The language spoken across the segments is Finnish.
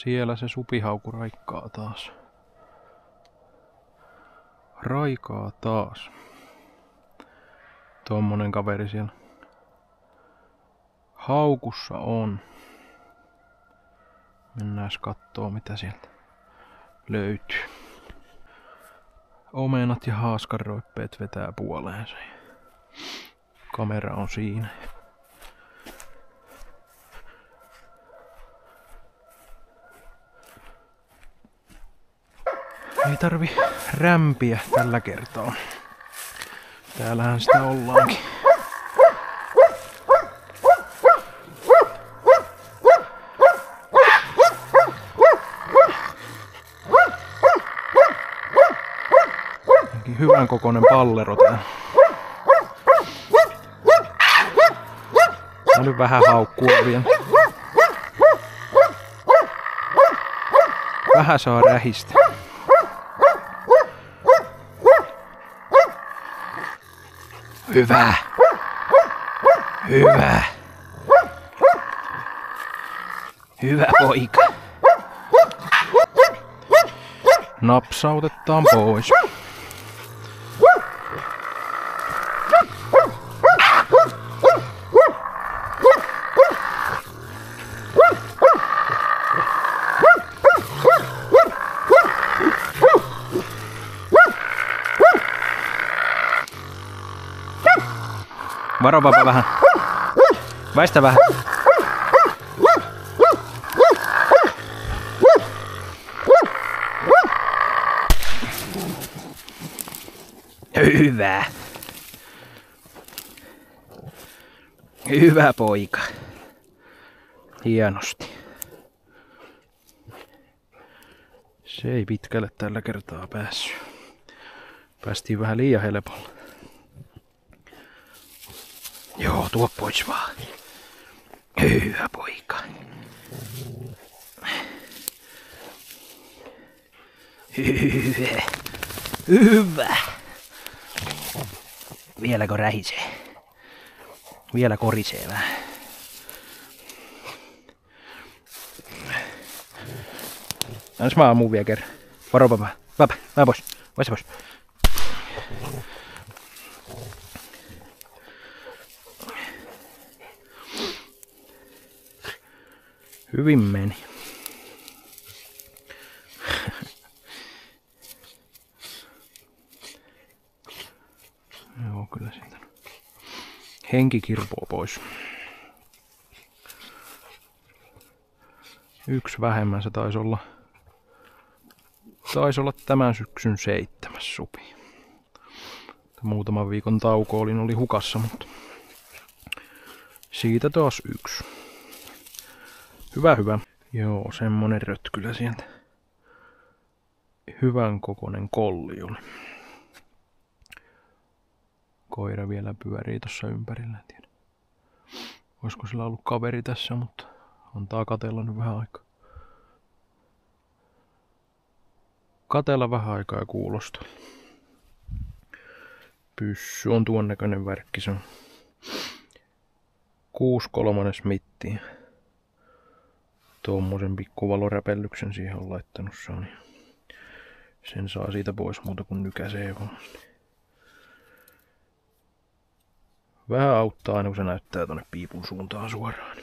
Siellä se supihauku raikkaa taas. Raikaa taas. Tommonen kaveri siellä haukussa on. Mennään kattoo mitä sieltä löytyy. Omenat ja haaskanroippeet vetää puoleensa. Kamera on siinä. Ei tarvi rämpiä tällä kertaa. Täällähän sitä ollaankin. Hyvän kokoinen pallero tää. Tää nyt vähän haukkua vielä. Vähän saa rähistä. Hyvä. Hyvä. Hyvä poika. Napsautetaan pois. Varopa vähän. Väistä vähän. Hyvä. Hyvä poika. Hienosti. Se ei pitkälle tällä kertaa päässyt. Päästiin vähän liian helpolla. Joo, tuo pois vaan. Hyvä poika. Hyvä. Hyvä. Vieläkö rähisee? Vielä korisee vähän. Annas mä ammuun vielä kerran. Varopa vähän. Vähän pois. Vaista pois. Hyvin meni. Joo, kyllä siitä henki kirpoo pois. Yksi vähemmän se taisi olla tämän syksyn 7. supi. Muutaman viikon tauko oli hukassa, mutta siitä taas yksi. Hyvä. Joo, semmonen rötkylä sieltä. Hyvän kokoinen kolli oli. Koira vielä pyörii tossa ympärillä, en tiedä. Olisiko sillä ollut kaveri tässä, mutta antaa katella nyt vähän aikaa. Katella vähän aikaa ja kuulostaa. Pyssy on tuon näköinen värkki, se on 6/3 smittiä. Tuommoisen pikkuvaloräpellyksen siihen on laittanut Sony. Sen saa siitä pois muuta kuin nykäisee kovasti. Vähän auttaa aina kun se näyttää tonne piipun suuntaan suoraan.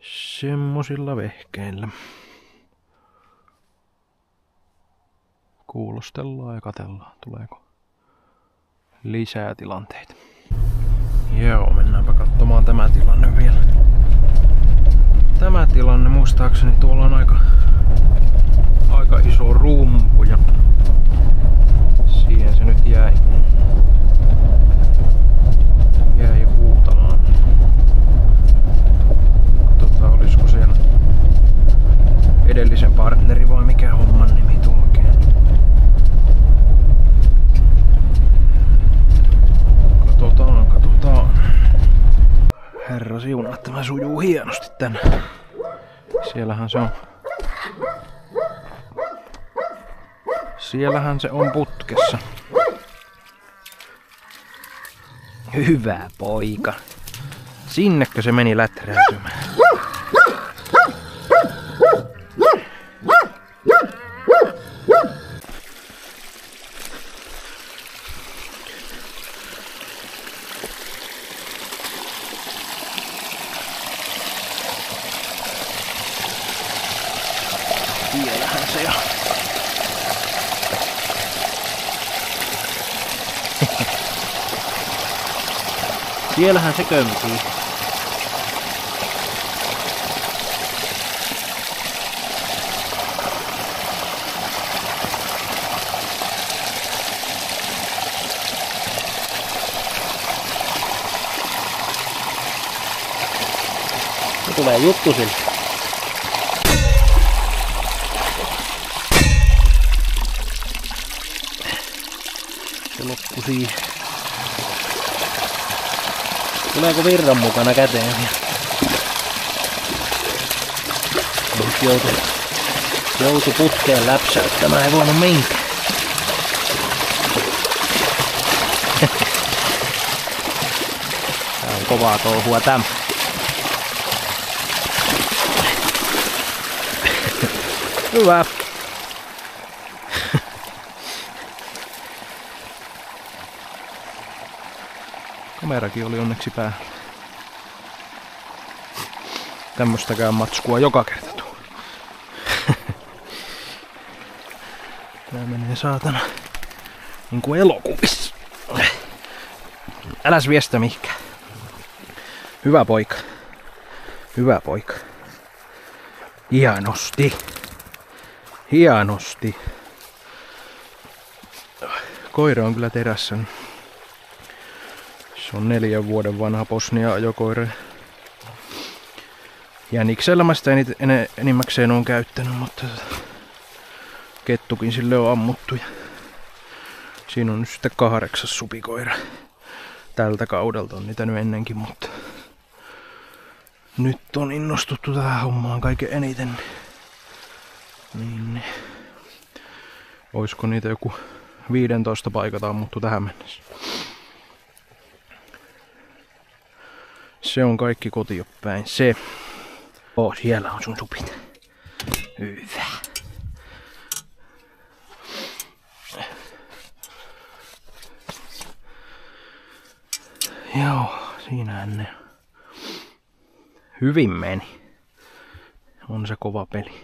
Semmosilla vehkeillä. Kuulostellaan ja katsellaan, tuleeko lisää tilanteita. Joo, mennäänpä katsomaan tämä tilanne vielä. Tämä tilanne, muistaakseni tuolla on aika iso rumpu ja siihen se nyt jäi huutamaan. Katsotaan olisiko siellä edellisen partneri vai mikä homman nimi tuo oikein. Katsotaan. Herra siunaa, että tämä sujuu hienosti tänään. Siellähän se on putkessa. Hyvä poika. Sinnekö se meni läträytymään? Siellähän se on. Siellähän se kömpii. Se tulee juttu sille. Se loppu siihen. Tuleeko virran mukana käteen? Nyt joutu putkeen läpsäyttämään, ei voinut minkään. Tää on kovaa touhua tämä. Hyvä. Kamerakin oli onneksi päällä. Tämmöstäkään matskua joka kerta tuu. Tää menee saatana niinku elokuvissa. Äläs viestä mihinkään. Hyvä poika. Hyvä poika. Hienosti. Hienosti. Koira on kyllä terässä. Se on 4 vuoden vanha Bosnia-ajokoira. Jäniksellä mä sitä enimmäkseen on käyttänyt, mutta kettukin sille on ammuttu. Siinä on nyt sitten 8. supikoira. Tältä kaudelta on niitä nyt ennenkin, mutta nyt on innostuttu tähän hommaan kaiken eniten. Niin. Oisko niitä joku 15 paikata ammuttu tähän mennessä? Se on kaikki kotiin päin. Se. Siellä on sun supit. Hyvä. Joo, siinähän ne. Hyvin meni. On se kova peli.